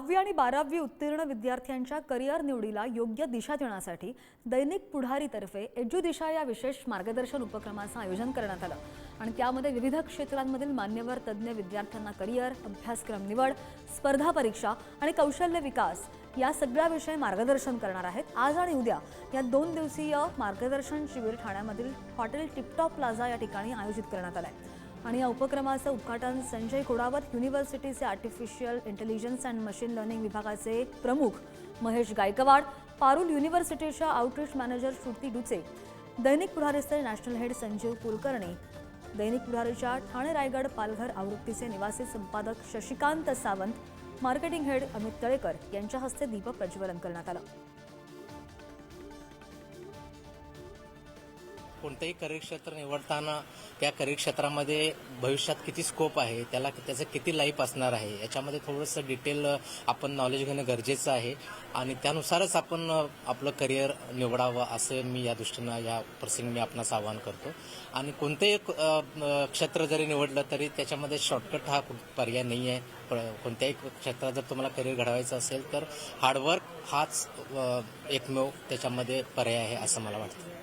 10वी आणि 12वी उत्तीर्ण विद्यार्थ्यांच्या करिअर निवडीला योग्य दिशा देण्यासाठी दैनिक पुढारीतर्फे एज्युदिशा या विशेष मार्गदर्शन उपक्रमाचं आयोजन करण्यात आलं आणि त्यामध्ये विविध क्षेत्रांमधील मान्यवर तज्ज्ञ विद्यार्थ्यांना करिअर, अभ्यासक्रम निवड, स्पर्धा परीक्षा आणि कौशल्य विकास या सगळ्याविषयी मार्गदर्शन करणार आहेत। आज आणि उद्या या 2 दिवसीय मार्गदर्शन शिबिर ठाण्यामधील हॉटेल टिपटॉप प्लाझा या ठिकाणी आयोजित करण्यात आलं आहे आणि या उपक्रमाचं उद्घाटन संजय कोडावत युनिव्हर्सिटीचे artificial intelligence and machine learning विभागाचे प्रमुख महेश गायकवाड, पारुल युनिव्हर्सिटीच्या आउटरीच मॅनेजर श्रुती डुचे, दैनिक पुढारीचे नॅशनल हेड संजीव कुलकर्णी, दैनिक पुढारीच्या ठाणे रायगड पालघर आवृत्तीचे निवासी संपादक शशिकांत सावंत, मार्केटिंग हेड अमित तळेकर यांच्या हस्ते दीप प्रज्वलन करण्यात आलं। कोणतेही करिअर क्षेत्र निवडताना त्या करिअर क्षेत्रामध्ये भविष्यात किती स्कोप आहे, त्याचं किती लाईफ असणार आहे, याच्यामध्ये थोडंसं डिटेल आपण नॉलेज घेणं गरजेचं आहे आणि त्यानुसारच आपण आपलं करिअर निवडावं असं मी या दृष्टीनं या प्रसंगी मी आपणास आवाहन करतो। आणि कोणतेही क्षेत्र जरी निवडलं तरी त्याच्यामध्ये शॉर्टकट हा पर्याय नाही आहे। कोणत्याही क्षेत्रात जर तुम्हाला करिअर घडवायचं असेल तर हार्डवर्क हाच एकमेव त्याच्यामध्ये पर्याय आहे असं मला वाटतं।